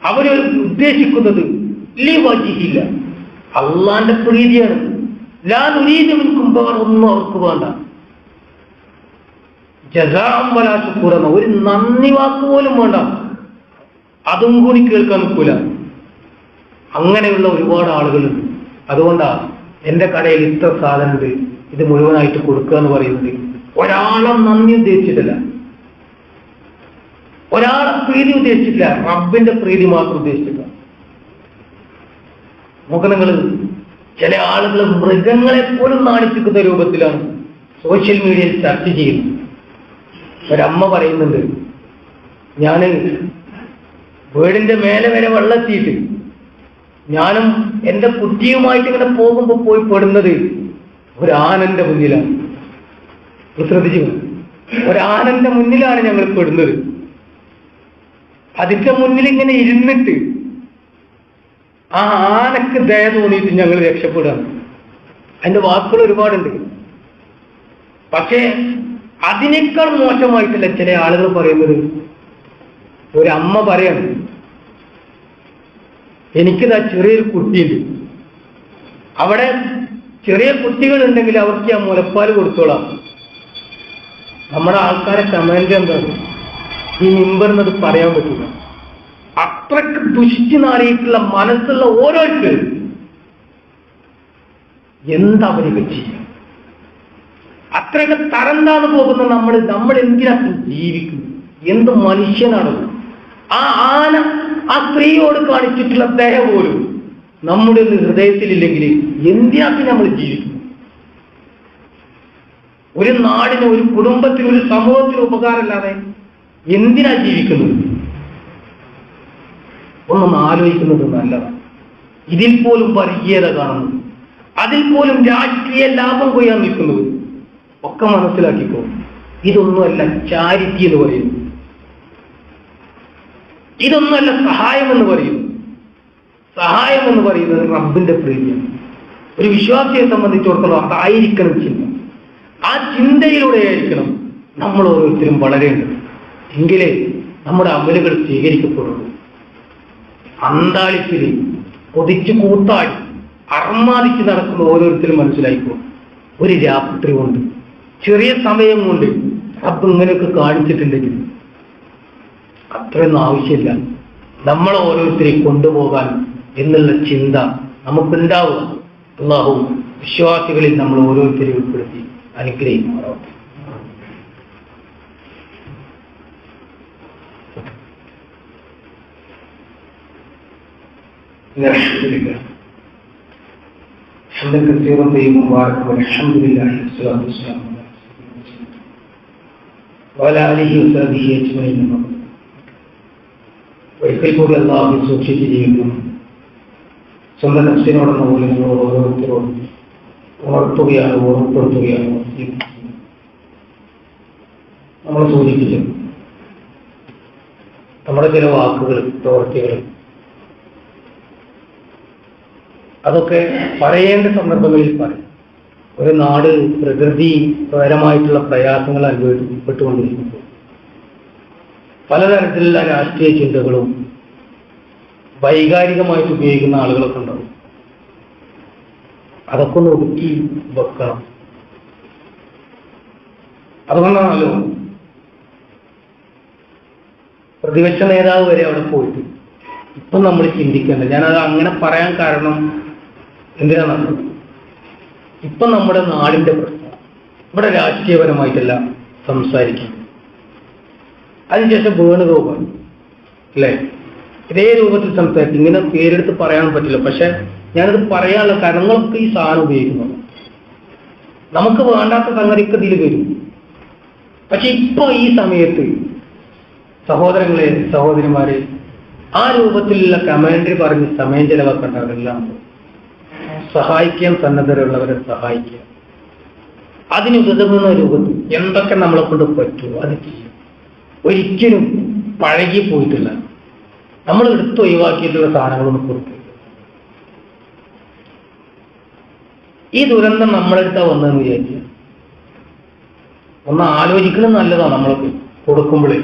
അവർ ഉദ്ദേശിക്കുന്നത് വജിഹില്ല, അള്ളാന്റെ പ്രീതിയാണ്. ലാനുരീതമിൻകുമ്പവർ ഒന്നും അവർക്ക് വേണ്ട. ജസാം വലാ ശുക്കൂറെന്ന ഒരു നന്ദി വാക്ക് പോലും വേണ്ട, അതും കൂടി കേൾക്കാൻ നിൽക്കൂല. അങ്ങനെയുള്ള ഒരുപാട് ആളുകളുണ്ട്. അതുകൊണ്ടാ എന്റെ കടയിൽ ഇത്ര സാധനമുണ്ട്, ഇത് മുഴുവനായിട്ട് കൊടുക്കുക എന്ന് പറയുന്നത് ഒരാളെ നന്ദി ഉദ്ദേശിച്ചിട്ടില്ല, ഒരാളെ പ്രീതി ഉദ്ദേശിച്ചിട്ടില്ല, റബ്ബിന്റെ പ്രീതി മാത്രം ഉദ്ദേശിച്ചില്ല. നോക്കണങ്ങൾ, ചില ആളുകൾ മൃഗങ്ങളെ പോലും നാണിപ്പിക്കുന്ന രൂപത്തിലാണ് സോഷ്യൽ മീഡിയയിൽ ചർച്ച ചെയ്യുന്നത്. ഒരമ്മ പറയുന്നുണ്ട്, ഞാന് വീടിന്റെ മേലെ വരെ വെള്ളെത്തിയിട്ട് ഞാനും എന്റെ കുട്ടിയുമായിട്ട് ഇങ്ങനെ പോകുമ്പോൾ പോയി പെടുന്നത് ഒരാനന്റെ മുന്നിലാണ്. ശ്രദ്ധിച്ചു, ഒരാനന്റെ മുന്നിലാണ് ഞങ്ങൾ പെടുന്നത്. അതിന്റെ മുന്നിൽ ഇങ്ങനെ ഇരുന്നിട്ട് ആ ആനക്ക് ദയ തോന്നിയിട്ട് ഞങ്ങൾ രക്ഷപ്പെടുകയാണ്. അതിന്റെ വാക്കുകൾ ഒരുപാടുണ്ട്. പക്ഷേ അതിനേക്കാൾ മോശമായിട്ടല്ല ചില ആളുകൾ പറയുന്നത്. ഒരമ്മ പറയാണ്, എനിക്കിതാ ചെറിയൊരു കുട്ടിയുണ്ട്, അവിടെ ചെറിയ കുട്ടികളുണ്ടെങ്കിൽ അവർക്ക് ആ മുലപ്പാൽ കൊടുത്തോളാം. നമ്മുടെ ആൾക്കാരെ കമന്റ് എന്താണ്, ഈ മിമ്പറിനത് പറയാൻ പറ്റില്ല. അത്രക്ക് ദുഷിച്ചു നാറിയിട്ടുള്ള മനസ്സുള്ള ഓരോരുത്തരും എന്തവരൊക്കെ ചെയ്യും. അത്രയൊക്കെ തരം താന്നു പോകുന്ന നമ്മൾ എന്തിനാ ജീവിക്കുന്നു? എന്ത് മനുഷ്യനാണ്? ആ ആന ആ സ്ത്രീയോട് കാണിച്ചിട്ടുള്ള ദയ പോലും നമ്മുടെ ഹൃദയത്തിലില്ലെങ്കിൽ എന്തിനാക്കി നമ്മൾ ജീവിക്കുന്നു? ഒരു നാടിന്, ഒരു കുടുംബത്തിന്, ഒരു സമൂഹത്തിന് ഉപകാരമില്ലാതെ എന്തിനാ ജീവിക്കുന്നത്? ഒന്നും ആലോചിക്കുന്നത് നല്ലതാണ്. ഇതിൽ പോലും വർഗീയത കാണുന്നു, അതിൽ പോലും രാഷ്ട്രീയ ലാഭം കൊയ്യാൻ നിൽക്കുന്നത് ഒക്കെ മനസ്സിലാക്കിക്കോ. ഇതൊന്നുമല്ല ചാരിറ്റി എന്ന് പറയുന്നു, ഇതൊന്നുമല്ല സഹായം എന്ന് പറയുന്നു. സഹായം എന്ന് പറയുന്നത് റബ്ബിന്റെ പ്രീതിയാണ്. ഒരു വിശ്വാസിയെ സംബന്ധിച്ചിടത്തോളം അതായിരിക്കണം ചിന്ത. ആ ചിന്തയിലൂടെ ആയിരിക്കണം നമ്മൾ ഓരോരുത്തരും വളരേണ്ടത്. എങ്കിലേ നമ്മുടെ അമലുകൾ സ്വീകരിക്കപ്പെടുള്ളൂ. അന്താളിപ്പിൽ കൊതിച്ചു കൂത്താടി അർമാദിച്ച് നടക്കുന്ന ഓരോരുത്തരും മനസ്സിലായിക്കോ, ഒരു രാത്രി കൊണ്ട്, ചെറിയ സമയം കൊണ്ട് റബ്ബ് ഇങ്ങനെയൊക്കെ കാണിച്ചിട്ടുണ്ടെങ്കിൽ അത്രയൊന്നും ആവശ്യമില്ല നമ്മളെ ഓരോരുത്തരെയും കൊണ്ടുപോകാൻ എന്നുള്ള ചിന്ത നമുക്കുണ്ടാവുക. അല്ലാഹു വിശ്വാസികളിൽ നമ്മൾ ഓരോരുത്തരെയും ഉൾപ്പെടുത്തി അനുഗ്രഹിക്കുമാറാവട്ടെ. كثيرا طيبا مباركا والحمد لله والصلاة والسلام وعلى آله وصحبه أجمعين. ഒരിക്കൽ കൂടി അല്ലാഹു സൂക്ഷിച്ച് ജീവിക്കണം. സ്വന്തം നഫ്സിനോടെന്ന പോലെ നമ്മൾ ഓരോരുത്തരോടും ഉണർത്തുകയാണ്, ഓർമ്മപ്പെടുത്തുകയാണ്. നമ്മൾ സൂചിപ്പിച്ചു നമ്മുടെ ചില വാക്കുകൾ, പ്രവൃത്തികൾ അതൊക്കെ പറയേണ്ട സന്ദർഭങ്ങളിൽ പറയും. ഒരു നാട് പ്രകൃതിപരമായിട്ടുള്ള പ്രയാസങ്ങൾ അനുഭവപ്പെട്ടുകൊണ്ടിരിക്കുന്നു. പലതരത്തിലുള്ള രാഷ്ട്രീയ ചിന്തകളും വൈകാരികമായിട്ട് ഉപയോഗിക്കുന്ന ആളുകളൊക്കെ ഉണ്ടാവും. അതൊക്കെ ഒന്ന് ഒതുക്കി വെക്കണം. അതുകൊണ്ടാണല്ലോ പ്രതിപക്ഷ നേതാവ് വരെ അവിടെ പോയിട്ട് ഇപ്പം നമ്മൾ ചിന്തിക്കേണ്ടത്. ഞാനത് അങ്ങനെ പറയാൻ കാരണം എന്തിനാണ്, ഇപ്പം നമ്മുടെ നാടിന്റെ പ്രശ്നം ഇവിടെ രാഷ്ട്രീയപരമായിട്ടല്ല സംസാരിക്കും. അതിനുശേഷം വേണുഗോപാൽ അല്ലേ ഇതേ രൂപത്തിൽ സംസാരിക്കും. ഇങ്ങനെ പേരെടുത്ത് പറയാൻ പറ്റില്ല, പക്ഷെ ഞാനത് പറയാനുള്ള കാരണങ്ങളൊക്കെ ഈ സാധനം ഉപയോഗിക്കുന്നു. നമുക്ക് വേണ്ടാത്ത സംഗതിക്ക് ഇതിൽ വരും. പക്ഷെ ഇപ്പൊ ഈ സമയത്ത് സഹോദരങ്ങളെ, സഹോദരിമാരെ, ആ രൂപത്തിലുള്ള കമാൻഡറി പറഞ്ഞ് സമയം ചെലവാക്കേണ്ടവരെല്ലാം സഹായിക്കാൻ സന്നദ്ധരുള്ളവരെ സഹായിക്കുക. അതിനുതകുന്ന രൂപത്തിൽ എന്തൊക്കെ നമ്മളെ കൊണ്ട് പറ്റുമോ അത് ചെയ്യും. ഒരിക്കലും പഴകി പോയിട്ടില്ല. നമ്മൾ എടുത്ത് ഒഴിവാക്കിയിട്ടുള്ള സാധനങ്ങളൊന്നും കൊടുക്കുക. ഈ ദുരന്തം നമ്മളെടുത്താ വന്നതെന്ന് വിചാരിക്കുക. ഒന്ന് ആലോചിക്കുന്നത് നല്ലതാണ്. നമ്മളൊക്കെ കൊടുക്കുമ്പോഴേ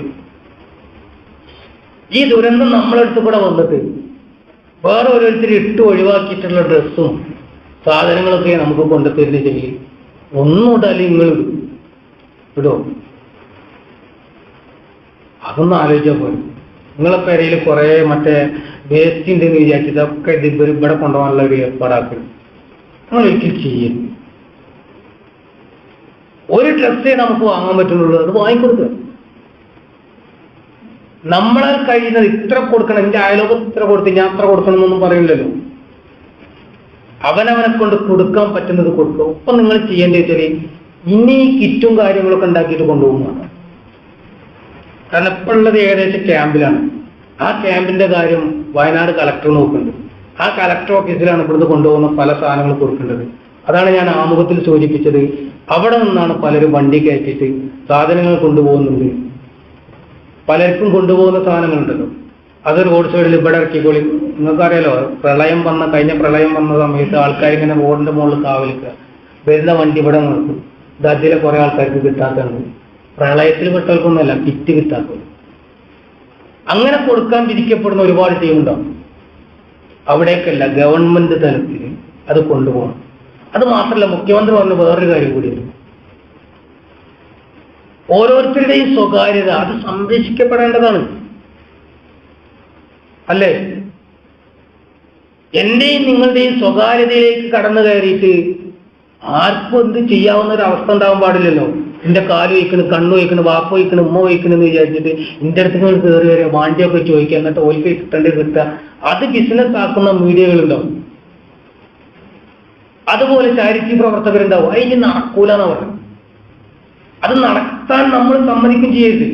ഈ ദുരന്തം നമ്മളെടുത്ത് കൂടെ വന്നിട്ട് വേറെ ഓരോരുത്തർ ഇട്ട് ഒഴിവാക്കിയിട്ടുള്ള ഡ്രസ്സും സാധനങ്ങളൊക്കെ നമുക്ക് കൊണ്ടുത്തരുന്ന ചെയ്യും. ഒന്നും ഇടാലും നിങ്ങൾ ഇടോ? അതൊന്നും ആലോചിച്ചാൽ പോലും. നിങ്ങളെ പേരയിൽ കുറെ മറ്റേ വേസ്റ്റ് ഉണ്ടെന്ന് വിചാരിച്ചിട്ടൊക്കെ ഇത് ഇവിടെ കൊണ്ടുപോകാനുള്ള ഒരു ഏർപ്പാടാക്കും. നിങ്ങൾ ഒരിക്കലും ചെയ്യരുത്. ഒരു ഡ്രസ്സേ നമുക്ക് വാങ്ങാൻ പറ്റുള്ളൂ, അത് വാങ്ങിക്കൊടുക്കുക. നമ്മളാൽ കഴിയുന്നത് ഇത്ര കൊടുക്കണം, എന്റെ അയലോകത്ത് ഇത്ര കൊടുത്ത് ഞാൻ അത്ര കൊടുക്കണം എന്നൊന്നും പറയില്ലല്ലോ. അവനവനെ കൊണ്ട് കൊടുക്കാൻ പറ്റുന്നത് കൊടുക്കുക. ഒപ്പം നിങ്ങൾ ചെയ്യേണ്ടത് വെച്ചാൽ ഇനി കിറ്റും കാര്യങ്ങളൊക്കെ ഉണ്ടാക്കിയിട്ട് കൊണ്ടുപോകുന്നതാണ്. കാരണം ഇപ്പോൾ ഉള്ളത് ഏകദേശം ക്യാമ്പിലാണ്. ആ ക്യാമ്പിന്റെ കാര്യം വയനാട് കളക്ടർ നോക്കുന്നുണ്ട്. ആ കളക്ടർ ഓഫീസിലാണ് ഇവിടുന്ന് കൊണ്ടുപോകുന്ന പല സാധനങ്ങൾ കൊടുക്കേണ്ടത്. അതാണ് ഞാൻ ആമുഖത്തിൽ സൂചിപ്പിച്ചത്. അവിടെ നിന്നാണ് പലരും വണ്ടി കയറ്റിയിട്ട് സാധനങ്ങൾ കൊണ്ടുപോകുന്നുണ്ട്. പലർക്കും കൊണ്ടുപോകുന്ന സാധനങ്ങളുണ്ടല്ലോ, അത് റോഡ് സൈഡിൽ ഇവിടെ ഇറക്കിക്കോളി. നിങ്ങൾക്കറിയാലോ, കഴിഞ്ഞ പ്രളയം വന്ന സമയത്ത് ആൾക്കാരിങ്ങനെ റോഡിന്റെ മുകളിൽ കാവലിക്കുക, വരുന്ന വണ്ടി ഇവിടെ നിർത്തും. ദാദ്യയിലെ കുറെ ആൾക്കാർക്ക് കിട്ടാത്തതാണ്. പ്രളയത്തിൽ പെട്ടവർക്കൊന്നുമല്ല, കിറ്റ് കിട്ടാത്തത്. അങ്ങനെ കൊടുക്കാൻ വിധിക്കപ്പെടുന്ന ഒരുപാട് ടീമുണ്ടാവും. അവിടേക്കല്ല, ഗവൺമെന്റ് തലത്തിൽ അത് കൊണ്ടുപോകണം. അത് മാത്രമല്ല, മുഖ്യമന്ത്രി പറഞ്ഞ വേറൊരു കാര്യം കൂടിയുണ്ട്. ഓരോരുത്തരുടെയും സ്വകാര്യത അത് സംരക്ഷിക്കപ്പെടേണ്ടതാണ്, അല്ലേ? എന്റെയും നിങ്ങളുടെയും സ്വകാര്യതയിലേക്ക് കടന്നു കയറിയിട്ട് ആർക്കും എന്ത് ചെയ്യാവുന്ന ഒരു അവസ്ഥ ഉണ്ടാവാൻ പാടില്ലല്ലോ. എന്റെ കാല് വയ്ക്കണ്, കണ്ണു വയ്ക്കണ്, വാപ്പ വയ്ക്കണ്, ഉമ്മ വയ്ക്കണെന്ന് വിചാരിച്ചിട്ട് എന്റെ അടുത്ത് നിങ്ങൾ കയറി വരിക, വാണ്ടിയൊക്കെ ചോദിക്കുക, എന്നിട്ട് ഓൽക്ക് കിട്ടേണ്ടത് കിട്ടുക. അത് ബിസിനസ് ആക്കുന്ന മീഡിയകളുണ്ടാവും. അതുപോലെ ചാരിറ്റി പ്രവർത്തകരുണ്ടാവും. അതിന് നടക്കൂലെന്ന് പറഞ്ഞു. അത് നടത്താൻ നമ്മൾ സമ്മതിക്കും ചെയ്യരുത്.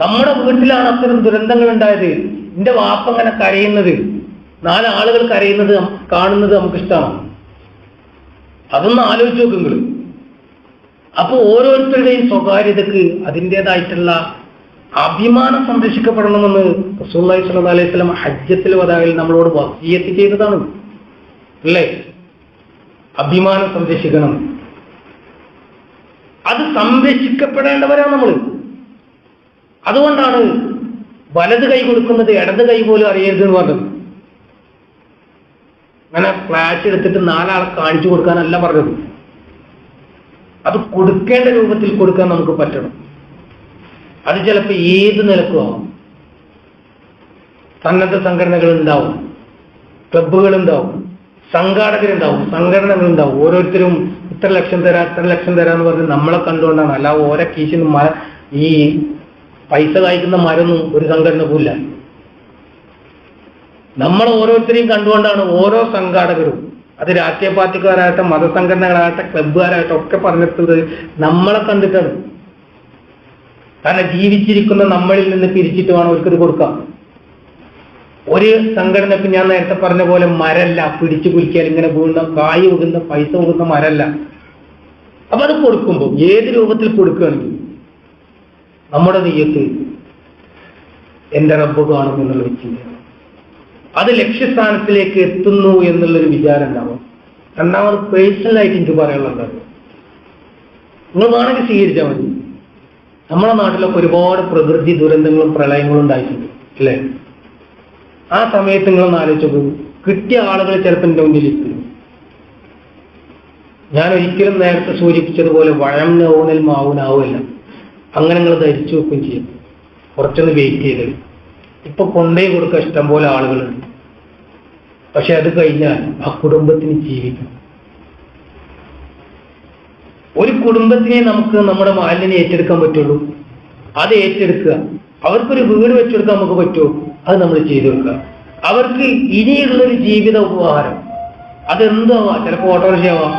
നമ്മുടെ വീട്ടിലാണ് അത്തരം ദുരന്തങ്ങൾ ഉണ്ടായത്. എന്റെ വാപ്പ അങ്ങനെ കരയുന്നത്, 4 ആളുകൾ കരയുന്നത് കാണുന്നത് നമുക്ക് ഇഷ്ടമാണ്. അതൊന്ന് ആലോചിച്ച് നോക്കുങ്ങൾ. അപ്പൊ ഓരോരുത്തരുടെയും സ്വകാര്യതക്ക് അതിൻ്റെതായിട്ടുള്ള അഭിമാനം സംരക്ഷിക്കപ്പെടണമെന്ന് റസൂലുള്ളാഹി സ്വല്ലല്ലാഹു അലൈഹി വസല്ലം ഹജ്ജത്തുൽ വദാഇൽ നമ്മളോട് വസിയത്ത് ചെയ്തതാണ്, അല്ലേ? അഭിമാനം സംരക്ഷിക്കണം. അത് സംരക്ഷിക്കപ്പെടേണ്ടവരാണ് നമ്മൾ. അതുകൊണ്ടാണ് വലത് കൈ കൊടുക്കുന്നത് ഇടത് കൈ പോലും അറിയരുത് എന്ന് പറഞ്ഞത്. അങ്ങനെ ഫ്ലാഷ് എടുത്തിട്ട് 4 ആളെ കാണിച്ചു കൊടുക്കാനല്ല പറഞ്ഞത്. അത് കൊടുക്കേണ്ട രൂപത്തിൽ കൊടുക്കാൻ നമുക്ക് പറ്റണം. അത് ചിലപ്പോൾ ഏത് നിലക്കും ആവാം. സന്നദ്ധ സംഘടനകൾ ഉണ്ടാവും, ക്ലബുകൾ ഉണ്ടാവും, സംഘാടകരുണ്ടാവും, സംഘടനകളുണ്ടാവും. ഓരോരുത്തരും ഇത്ര ലക്ഷം തരാന്ന് പറഞ്ഞ് നമ്മളെ കണ്ടുകൊണ്ടാണ്. അല്ല ഓരോ കീശിന് ഈ പൈസ കായ്ക്കുന്ന മരൊന്നും ഒരു സംഘടനക്കുമില്ല. നമ്മൾ ഓരോരുത്തരെയും കണ്ടുകൊണ്ടാണ് ഓരോ സംഘാടകരും, അത് രാഷ്ട്രീയ പാർട്ടിക്കാരാകട്ടെ, മതസംഘടനകളാകട്ടെ, ക്ലബ്ബുകാരാകട്ടെ, ഒക്കെ പറഞ്ഞിട്ടുള്ളത് നമ്മളെ കണ്ടിട്ടാണ്. കാരണം ജീവിച്ചിരിക്കുന്ന നമ്മളിൽ നിന്ന് പിരിച്ചിട്ട് വേണം അവർക്കത് കൊടുക്കാം. ഒരു സംഘടനക്ക് ഞാൻ നേരത്തെ പറഞ്ഞ പോലെ മരല്ല, പിടിച്ചു കുലിക്കാൻ ഇങ്ങനെ വീഴുന്ന കായ് വീകുന്ന പൈസ വീകുന്ന മരല്ല. അപ്പൊ അത് കൊടുക്കുമ്പോൾ ഏത് രൂപത്തിൽ കൊടുക്കുകയാണെങ്കിൽ നമ്മുടെ നെയ്യത്ത് എന്റെ റബ്ബ് കാണും എന്നുള്ള ചിന്ത, അത് ലക്ഷ്യസ്ഥാനത്തിലേക്ക് എത്തുന്നു എന്നുള്ളൊരു വിചാരം ഉണ്ടാവും. രണ്ടാമത് പേഴ്സണലായിട്ട് എനിക്ക് പറയാനുള്ളത്, നിങ്ങൾ വേണമെങ്കിൽ സ്വീകരിച്ചാൽ മതി. നമ്മുടെ നാട്ടിലൊക്കെ ഒരുപാട് പ്രകൃതി ദുരന്തങ്ങളും പ്രളയങ്ങളും ഉണ്ടായിട്ടുണ്ട്, അല്ലേ? ആ സമയത്ത് നിങ്ങളൊന്ന് ആലോചിച്ചു, കിട്ടിയ ആളുകൾ ചിലപ്പോൾ എൻ്റെ മുന്നിലിരിക്കും. ഞാൻ ഒരിക്കലും നേരത്തെ സൂചിപ്പിച്ചതുപോലെ വഴം നൗനൽ മാവുനാവുമല്ല, അങ്ങനെ നിങ്ങൾ ധരിച്ചു വെക്കുകയും ചെയ്യും. കുറച്ചൊന്ന് വെയിറ്റ് ചെയ്ത് ഇപ്പൊ കൊണ്ടേ കൊടുക്കാൻ ഇഷ്ടം പോലെ ആളുകളുണ്ട്. പക്ഷെ അത് കഴിഞ്ഞാൽ ആ കുടുംബത്തിന് ജീവിക്കണം. ഒരു കുടുംബത്തിനെ നമുക്ക് നമ്മുടെ മാലിന്യം ഏറ്റെടുക്കാൻ പറ്റുള്ളൂ. അത് ഏറ്റെടുക്കുക. അവർക്കൊരു വീട് വെച്ചെടുക്കാൻ നമുക്ക് പറ്റുമോ? അത് നമ്മൾ ചെയ്തു കൊടുക്കുക. അവർക്ക് ഇനിയുള്ളൊരു ജീവിത ഉപഹാരം അതെന്തോ ആവാം. ചിലപ്പോൾ ഓട്ടോറിക്ഷ ആവാം,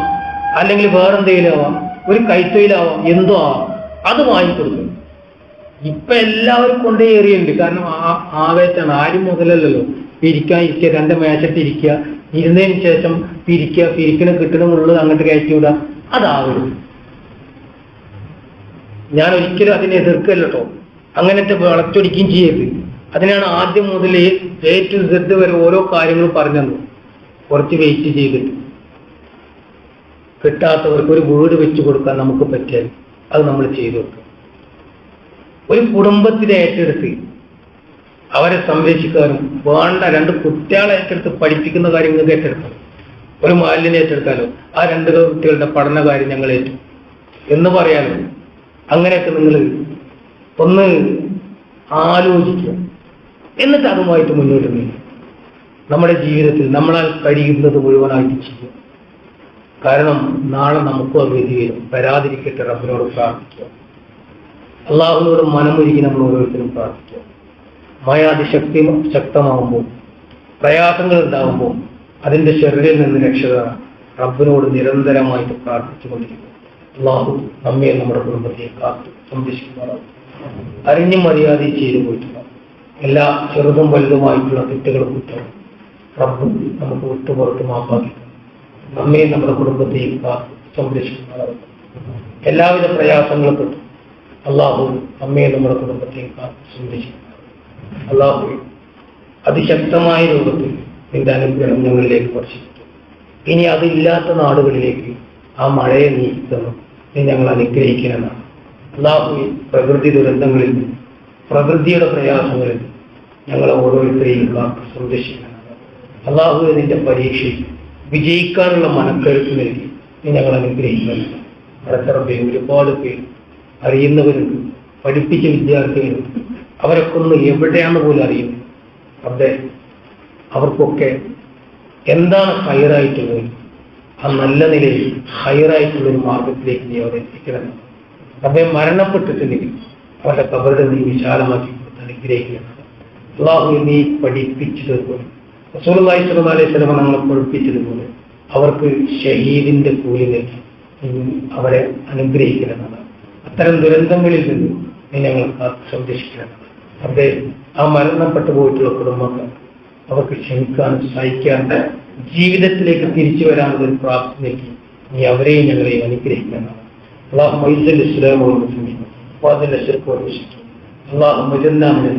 അല്ലെങ്കിൽ വേറെന്തെങ്കിലും ആവാം, ഒരു കൈത്തൊഴിലാവാം, എന്തോ ആവാം, അത് വാങ്ങിക്കൊടുക്കും. ഇപ്പൊ എല്ലാവരും കൊണ്ടേ ഏറിയുണ്ട്. കാരണം ആവേശമാണ്. ആരും മുതലല്ലല്ലോ. പിരിക്കാൻ ഇരിക്കുക, 2 മേശത്ത് ഇരിക്കുക, ഇരുന്നതിന് ശേഷം പിരിക്കുക, പിരിക്കണ കിട്ടണമുള്ളത് അങ്ങോട്ട് കയറ്റി വിടുക, അതാവരുത്. ഞാൻ ഒരിക്കലും അതിനെ എതിർക്കല്ല കേട്ടോ. അങ്ങനത്തെ വളച്ചൊടിക്കുകയും ചെയ്യരുത്. അതിനാണ് ആദ്യം മുതൽ A to Z വരെ ഓരോ കാര്യങ്ങളും പറഞ്ഞു തന്നു. കുറച്ച് വെയിറ്റ് ചെയ്തിട്ട് കിട്ടാത്തവർക്ക് ഒരു വീട് വെച്ച് കൊടുക്കാൻ നമുക്ക് പറ്റിയാൽ അത് നമ്മൾ ചെയ്തു കൊടുക്കും. ഒരു കുടുംബത്തിനെ ഏറ്റെടുത്ത് അവരെ സംരക്ഷിക്കാനും വേണ്ട 2 കുട്ടികളെ ഏറ്റെടുത്ത് പഠിപ്പിക്കുന്ന കാര്യം നിങ്ങൾക്ക് ഏറ്റെടുക്കാം. ഒരു മാലിന്യം ഏറ്റെടുത്താലോ, ആ 2 കുട്ടികളുടെ പഠന കാര്യം ഞങ്ങൾ ഏറ്റു എന്ന് പറയാലോ. അങ്ങനെയൊക്കെ നിങ്ങൾ ഒന്ന് ആലോചിക്കുക. എന്നിട്ട് അതുമായിട്ട് മുന്നോട്ട് നീങ്ങുക. നമ്മുടെ ജീവിതത്തിൽ നമ്മളാൽ കഴിയുന്നത് മുഴുവനായിട്ട് ചെയ്യുക. കാരണം നാളെ നമുക്കും അത് വിധി വരും. വരാതിരിക്കട്ടെ. റബ്ബിനോട് പ്രാർത്ഥിക്കുക. അള്ളാഹുവിനോട് മനമൊരുക്കി നമ്മൾ ഓരോരുത്തരും പ്രാർത്ഥിക്കുക. മഴ ശക്തമാകുമ്പോൾ, പ്രയാസങ്ങൾ ഉണ്ടാകുമ്പോൾ അതിന്റെ ശരീരത്തിൽ നിന്ന് രക്ഷക റബ്ബിനോട് നിരന്തരമായിട്ട് പ്രാർത്ഥിച്ചുകൊണ്ടിരിക്കും. അള്ളാഹു നമ്മെ നമ്മുടെ കുടുംബത്തെ കാത്തു സംരക്ഷിക്കുന്നതാണ്. അറിഞ്ഞും മര്യാദയും ചെയ്തു പോയിട്ടുള്ള എല്ലാ ചെറുതും വലുതുമായിട്ടുള്ള തെറ്റുകളും കുറ്റവും റബ്ബ് നമുക്ക് വിട്ടുപുറത്ത് മാപ്പാക്കി നമ്മെ നമ്മുടെ കുടുംബത്തെയും കാത്തു സംരക്ഷിക്കുന്നതാണ്. എല്ലാവിധ പ്രയാസങ്ങളും തൊട്ടും അള്ളാഹു നമ്മെ നമ്മുടെ കുടുംബത്തെയും കാത്തു സംരക്ഷിക്കുന്നു. അള്ളാഹു അതിശക്തമായ രൂപത്തിൽ നിന്റെ അനുഗ്രഹം ഞങ്ങളിലേക്ക് വർഷിച്ചു. ഇനി അതില്ലാത്ത നാടുകളിലേക്ക് ആ മഴയെ നീക്കുന്നു നീ ഞങ്ങൾ അനുഗ്രഹിക്കണമെന്നാണ്. അള്ളാഹു പ്രകൃതി ദുരന്തങ്ങളിൽ നിന്ന്, പ്രകൃതിയുടെ പ്രയാസങ്ങളിൽ ഞങ്ങളെ ഓരോരുത്തരെയും കാത്തു സംരക്ഷിക്കണം. അള്ളാഹു നിന്റെ പരീക്ഷയിൽ വിജയിക്കാനുള്ള മനക്കരുത്ത് നൽകി നീ ഞങ്ങൾ അനുഗ്രഹിക്കണം. അടുത്തറബേ ഒരുപാട് പേര് അറിയുന്നവരുണ്ട്, പഠിപ്പിച്ച വിദ്യാർത്ഥികളുണ്ട്, അവരൊക്കെ ഒന്ന് എവിടെയാണെന്ന് പോലും അറിയുന്നു. അവിടെ അവർക്കൊക്കെ എന്താണ് ഹൈറായിട്ടുള്ളത്, ആ നല്ല നിലയിൽ ഹൈറായിട്ടുള്ളൊരു മാർഗത്തിലേക്ക് നീ അവരെ എത്തിക്കണം. അവയെ മരണപ്പെട്ടിട്ടുണ്ടെങ്കിൽ അവരുടെ കബറുടെ നീ വിശാലമാക്കി അനുഗ്രഹിക്കണം. അള്ളാഹു നീ പഠിപ്പിച്ചതുപോലെ റസൂലുള്ളാഹി സ്വല്ലല്ലാഹു അലൈഹി വസല്ലം നമ്മളെ പഠിപ്പിച്ചതുപോലെ അവർക്ക് ഷഹീദിന്റെ കൂലി നൽകി അവരെ അനുഗ്രഹിക്കണമെന്നാണ്. അത്തരം ദുരന്തങ്ങളിൽ നിന്ന് നീ ഞങ്ങൾ സംരക്ഷിക്കണം. അവിടെ ആ മരണപ്പെട്ടു പോയിട്ടുള്ള കുടുംബങ്ങൾ അവർക്ക് ക്ഷമിക്കാനും സഹിക്കാനും ജീവിതത്തിലേക്ക് തിരിച്ചു വരാനുള്ള പ്രാപ്തി നൽകി നീ അവരെയും ഞങ്ങളെയും അനുഗ്രഹിക്കണം. اللهم اعز الاسلام والمسلمين واذل الشرك والمشركين اللهم اجعلنا من